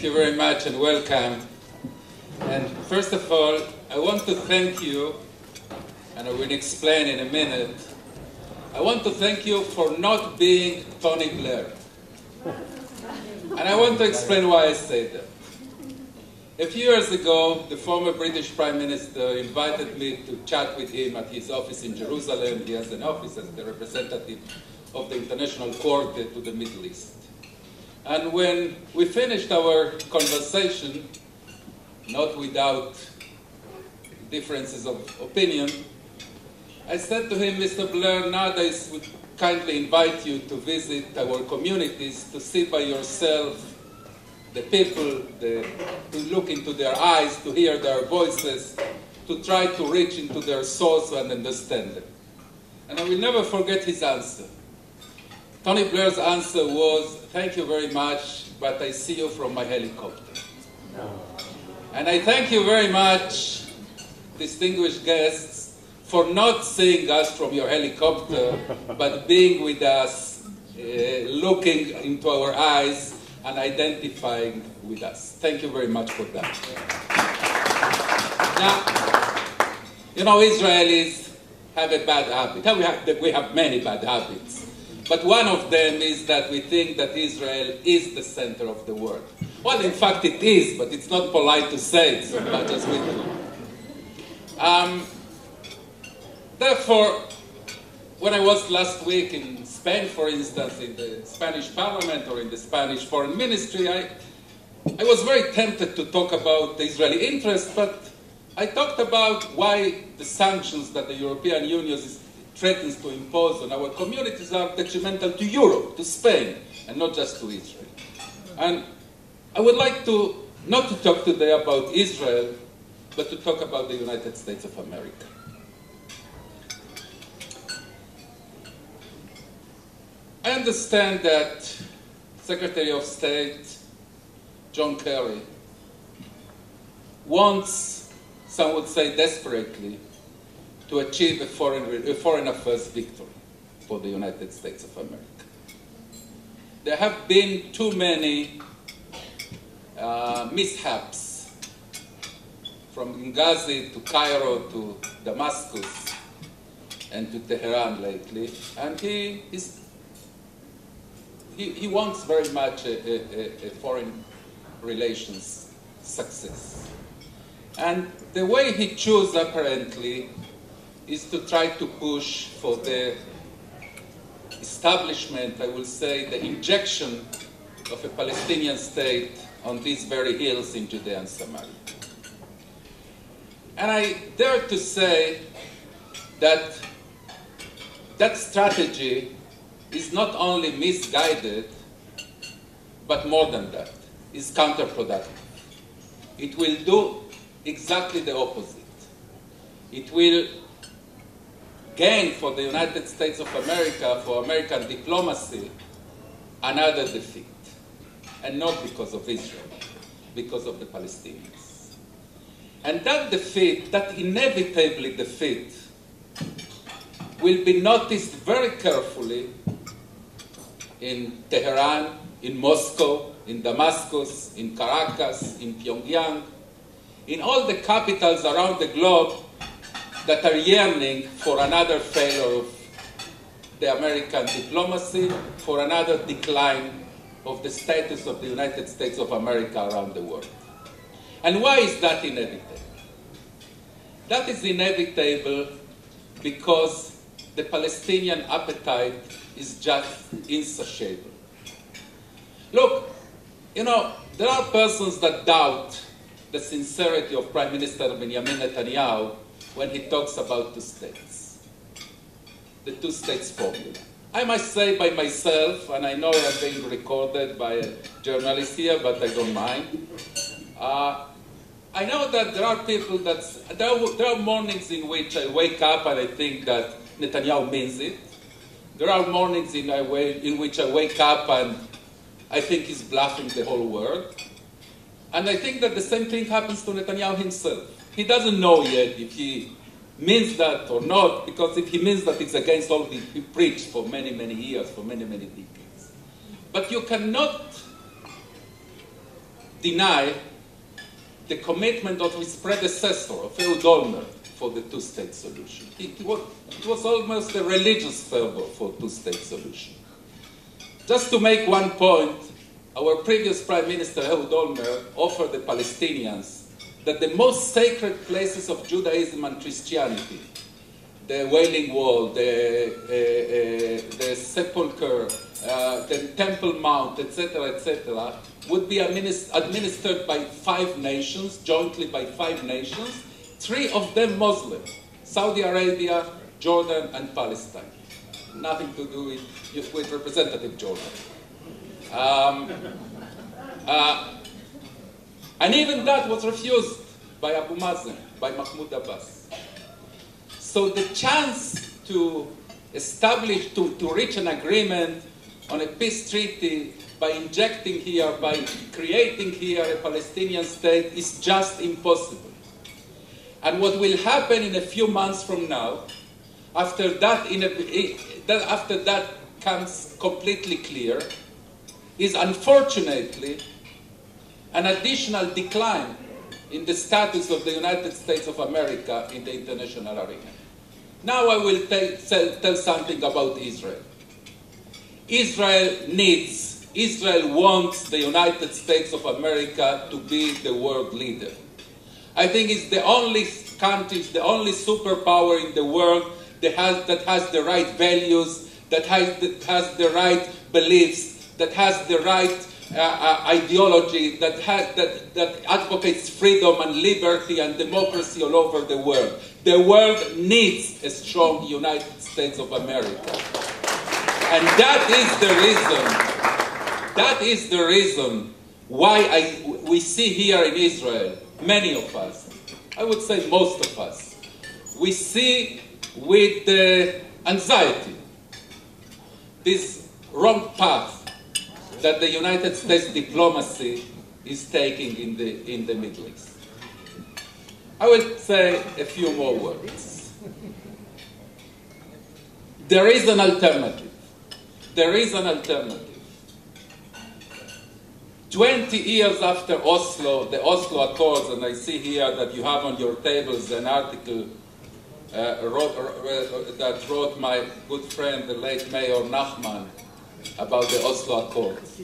Thank you very much and welcome. And first of all, I want to thank you, and I will explain in a minute. I want to thank you for not being Tony Blair. And I want to explain why I say that. A few years ago, the former British Prime Minister invited me to chat with him at his office in Jerusalem. He has an office as the representative of the International Court to the Middle East. And when we finished our conversation, not without differences of opinion, I said to him, Mr. Blair, nowadays would kindly invite you to visit our communities, to see by yourself the people, to look into their eyes, to hear their voices, to try to reach into their souls and understand them. And I will never forget his answer. Tony Blair's answer was, thank you very much, but I see you from my helicopter. No. And I thank you very much, distinguished guests, for not seeing us from your helicopter, but being with us, looking into our eyes, and identifying with us. Thank you very much for that. Now, you know, Israelis have a bad habit. We have many bad habits. But one of them is that we think that Israel is the center of the world. Well, in fact, it is, but it's not polite to say it so much as we do. Therefore, when I was last week in Spain, for instance, in the Spanish Parliament or in the Spanish Foreign Ministry, I was very tempted to talk about the Israeli interest, but I talked about why the sanctions that the European Union threatens to impose on our communities are detrimental to Europe, to Spain, and not just to Israel. And I would like not to talk today about Israel, but to talk about the United States of America. I understand that Secretary of State John Kerry wants, some would say desperately, to achieve a foreign affairs victory for the United States of America. There have been too many mishaps from Benghazi to Cairo to Damascus and to Tehran lately, and he wants very much a foreign relations success. And the way he chose, apparently, is to try to push for the establishment, I will say, the injection of a Palestinian state on these very hills in Judea and Samaria. And I dare to say that that strategy is not only misguided, but more than that, is counterproductive. It will do exactly the opposite. It will gain for the United States of America, for American diplomacy, another defeat. And not because of Israel, because of the Palestinians. And that defeat, that inevitably defeat, will be noticed very carefully in Tehran, in Moscow, in Damascus, in Caracas, in Pyongyang, in all the capitals around the globe that are yearning for another failure of the American diplomacy, for another decline of the status of the United States of America around the world. And why is that inevitable? That is inevitable because the Palestinian appetite is just insatiable. Look, you know, there are persons that doubt the sincerity of Prime Minister Benjamin Netanyahu when he talks about two states, the two states formula. I must say by myself, and I know I'm being recorded by a journalist here, but I don't mind. I know that there are people there are mornings in which I wake up and I think that Netanyahu means it. There are mornings in which I wake up and I think he's bluffing the whole world. And I think that the same thing happens to Netanyahu himself. He doesn't know yet if he means that or not, because if he means that, it's against all he preached for many, many years, for many, many decades. But you cannot deny the commitment of his predecessor, of Ehud Olmert, for the two-state solution. It was almost a religious fervor for two-state solution. Just to make one point, our previous Prime Minister, Ehud Olmert, offered the Palestinians that the most sacred places of Judaism and Christianity, the Wailing Wall, the Sepulchre, the Temple Mount, etc., would be administered by 5 nations, jointly by 5 nations, 3 of them Muslim: Saudi Arabia, Jordan, and Palestine. Nothing to do with Representative Jordan. And even that was refused by Abu Mazen, by Mahmoud Abbas. So the chance to establish, to reach an agreement on a peace treaty by injecting here, by creating here a Palestinian state is just impossible. And what will happen in a few months from now, after that comes completely clear, is unfortunately an additional decline in the status of the United States of America in the international arena. Now I will tell something about Israel. Israel wants the United States of America to be the world leader. I think it's the only country, it's the only superpower in the world that has the right values, that has the right beliefs, that has the right ideology, that advocates freedom and liberty and democracy all over the world. The world needs a strong United States of America. And that is the reason why we see here in Israel, many of us, I would say most of us, we see with anxiety this wrong path that the United States diplomacy is taking in the Middle East. I will say a few more words. There is an alternative. There is an alternative. 20 years after Oslo, the Oslo Accords, and I see here that you have on your tables an article that wrote my good friend, the late Mayor Nachman, about the Oslo Accords.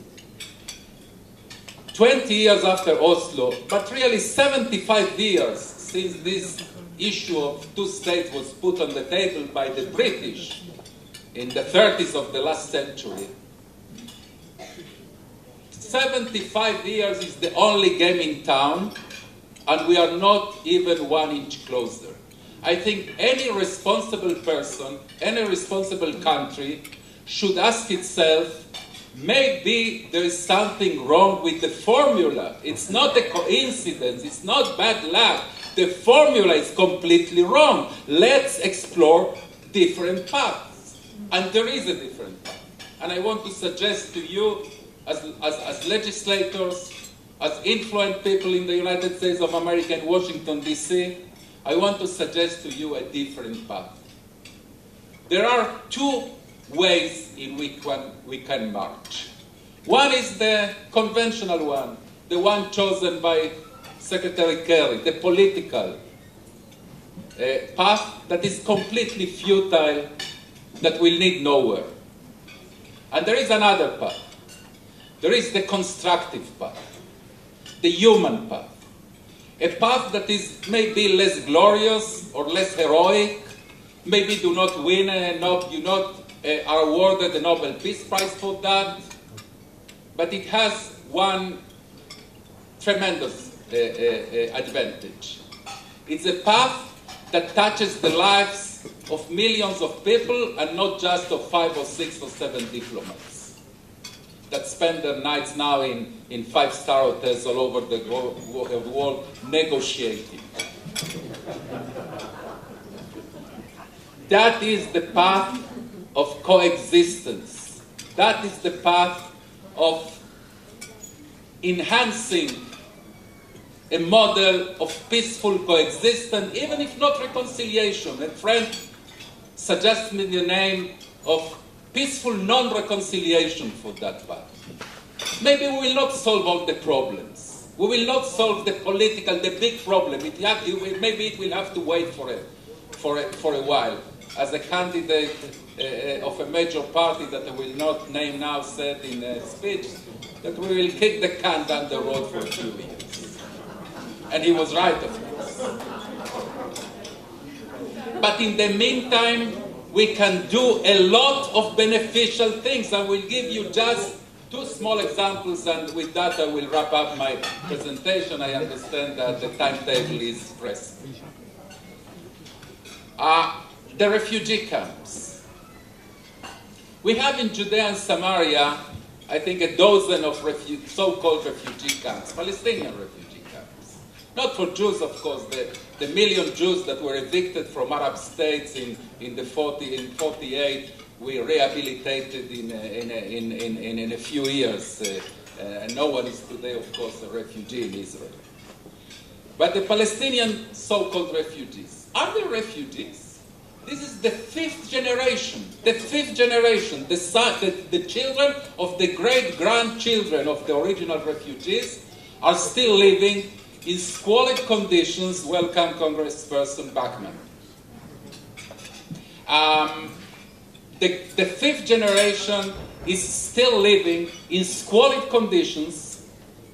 20 years after Oslo, but really 75 years since this issue of two states was put on the table by the British in the 30s of the last century. 75 years is the only game in town, and we are not even 1 inch closer. I think any responsible person, any responsible country should ask itself, maybe there is something wrong with the formula. It's not a coincidence, it's not bad luck. The formula is completely wrong. Let's explore different paths. And there is a different path. And I want to suggest to you, as legislators, as influential people in the United States of America and Washington, D.C., I want to suggest to you a different path. There are 2 ways in which we can march. One is the conventional one, the one chosen by Secretary Kerry, the political path that is completely futile, that will lead nowhere. And there is another path. There is the constructive path, the human path. A path that is maybe less glorious or less heroic, maybe do not win are awarded the Nobel Peace Prize for that, but it has one tremendous advantage. It's a path that touches the lives of millions of people and not just of 5 or 6 or 7 diplomats that spend their nights now in 5-star hotels all over the world negotiating. That is the path of coexistence. That is the path of enhancing a model of peaceful coexistence, even if not reconciliation. A friend suggests me the name of peaceful non-reconciliation for that path. Maybe we will not solve all the problems, We will not solve the political, the big problem. Maybe it will have to wait for a while. As a candidate of a major party that I will not name now said in a speech, that we will kick the can down the road for a few years. And he was right, of course. But in the meantime, we can do a lot of beneficial things. I will give you just two small examples, and with that I will wrap up my presentation. I understand that the timetable is pressed. The refugee camps. We have in Judea and Samaria, I think, a dozen of so-called refugee camps, Palestinian refugee camps. Not for Jews, of course. The million Jews that were evicted from Arab states in 48, we rehabilitated in a few years. And no one is today, of course, a refugee in Israel. But the Palestinian so-called refugees, are they refugees? This is the fifth generation, the children of the great-grandchildren of the original refugees are still living in squalid conditions. Welcome, Congressperson Bachmann. The fifth generation is still living in squalid conditions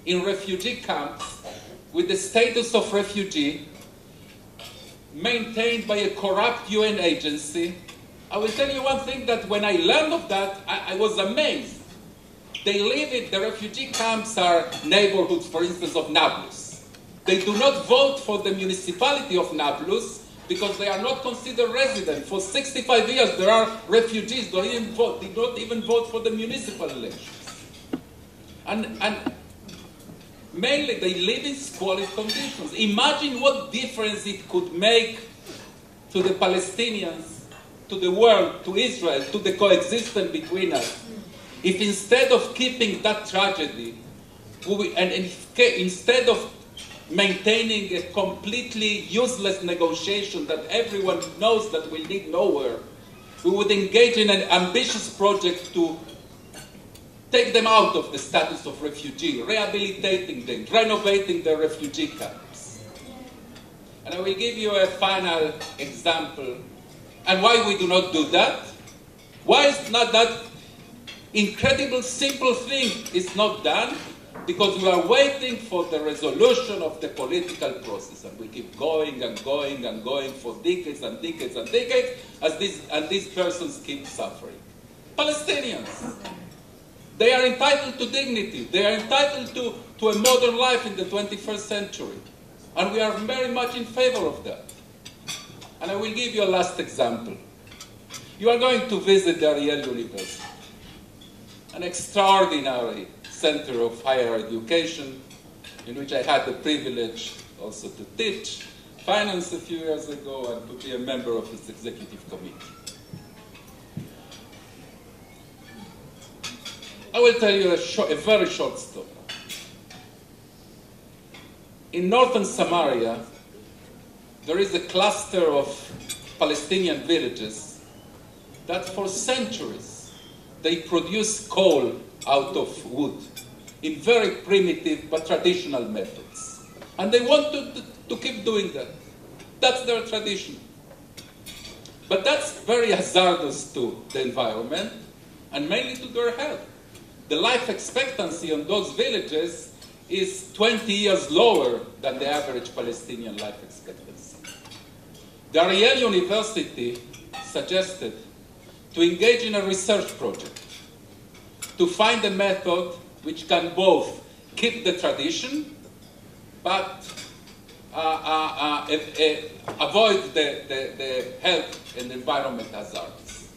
in refugee camps with the status of refugee, maintained by a corrupt UN agency. I will tell you one thing, that when I learned of that, I was amazed. They live in, the refugee camps are neighborhoods, for instance, of Nablus. They do not vote for the municipality of Nablus because they are not considered resident. For 65 years, there are refugees who did not even vote for the municipal elections. And mainly, they live in squalid conditions. Imagine what difference it could make to the Palestinians, to the world, to Israel, to the coexistence between us, if instead of keeping that tragedy, instead of maintaining a completely useless negotiation that everyone knows that will lead nowhere, we would engage in an ambitious project to take them out of the status of refugee, rehabilitating them, renovating their refugee camps. And I will give you a final example. And why we do not do that? Why is not that incredible simple thing is not done? Because we are waiting for the resolution of the political process. And we keep going and going and going for decades and decades and decades as these persons keep suffering. Palestinians. They are entitled to dignity. They are entitled to a modern life in the 21st century. And we are very much in favor of that. And I will give you a last example. You are going to visit Ariel University, an extraordinary center of higher education in which I had the privilege also to teach finance a few years ago and to be a member of its executive committee. I will tell you a very short story. In northern Samaria, there is a cluster of Palestinian villages that for centuries they produce coal out of wood in very primitive but traditional methods. And they want to keep doing that. That's their tradition. But that's very hazardous to the environment and mainly to their health. The life expectancy on those villages is 20 years lower than the average Palestinian life expectancy. The Ariel University suggested to engage in a research project to find a method which can both keep the tradition but avoid the health and environment hazards.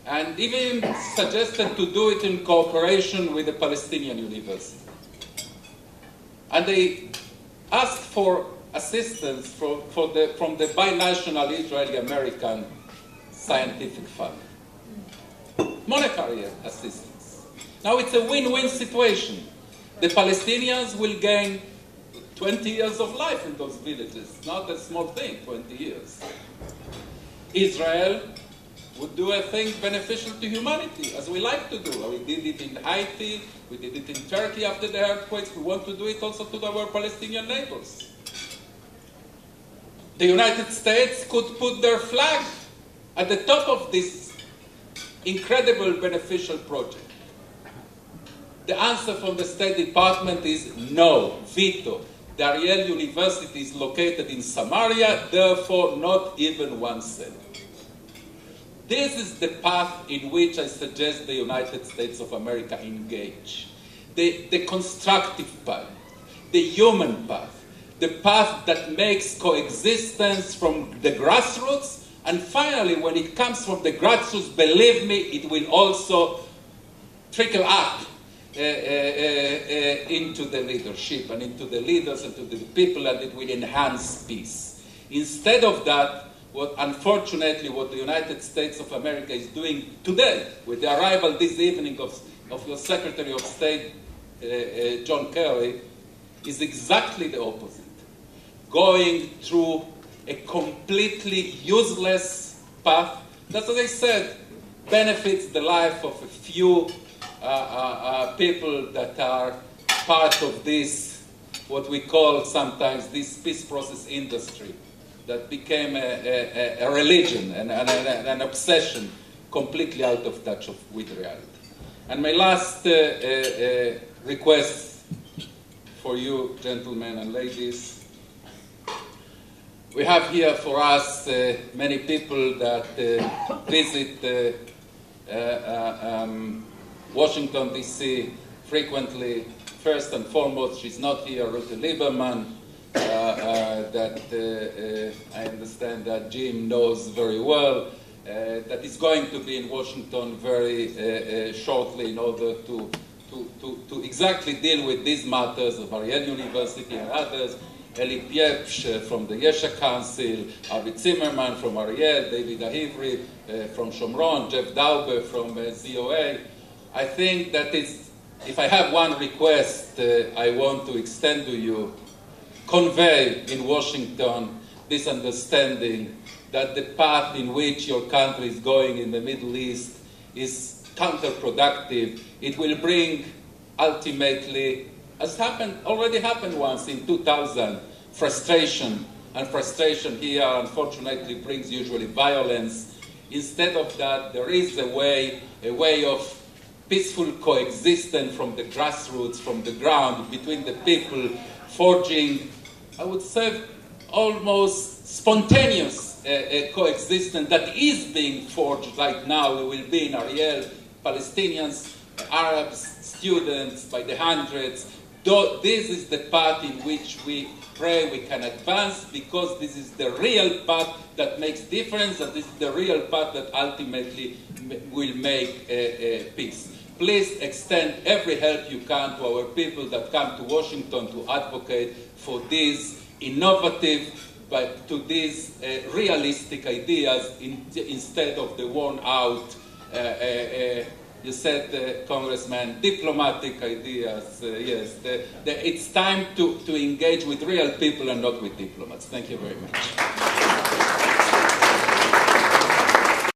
And even suggested to do it in cooperation with the Palestinian University. And they asked for assistance from the binational Israeli-American Scientific Fund. Monetary assistance. Now it's a win-win situation. The Palestinians will gain 20 years of life in those villages. Not a small thing, 20 years. Israel would do a thing beneficial to humanity, as we like to do. We did it in Haiti, we did it in Turkey after the earthquakes, we want to do it also to our Palestinian neighbors. The United States could put their flag at the top of this incredible beneficial project. The answer from the State Department is no, veto. The Ariel University is located in Samaria, therefore not even 1 cent. This is the path in which I suggest the United States of America engage. The constructive path, the human path, the path that makes coexistence from the grassroots, and finally, when it comes from the grassroots, believe me, it will also trickle up into the leadership and into the leaders and to the people, and it will enhance peace. Instead of that, unfortunately, what the United States of America is doing today, with the arrival this evening of your Secretary of State, John Kerry, is exactly the opposite. Going through a completely useless path that, as I said, benefits the life of a few people that are part of this, what we call sometimes this peace process industry, that became a religion and an obsession completely out of touch with reality. And my last request for you, gentlemen and ladies, we have here for us many people that visit Washington, D.C. frequently. First and foremost, she's not here, Ruth Lieberman, that I understand that Jim knows very well, that is going to be in Washington very shortly in order to exactly deal with these matters of Ariel University and others. Eli Piepsh from the Yesha Council, Avi Zimmerman from Ariel, David Ahivri from Shomron, Jeff Dauber from ZOA. I think that if I have one request I want to extend to you, convey in Washington this understanding that the path in which your country is going in the Middle East is counterproductive. It will bring ultimately, as already happened once in 2000, frustration, and frustration here unfortunately brings usually violence. Instead of that, there is a way of peaceful coexistence from the grassroots, from the ground, between the people, forging, I would say, almost spontaneous coexistence that is being forged right now. We will be in Ariel, Palestinians, Arabs, students by the hundreds. This is the path in which we pray we can advance, because this is the real path that makes difference, and this is the real path that ultimately will make peace. Please extend every help you can to our people that come to Washington to advocate for these innovative, but to these realistic ideas instead of the worn-out, you said, Congressman, diplomatic ideas. Yes, it's time to engage with real people and not with diplomats. Thank you very much.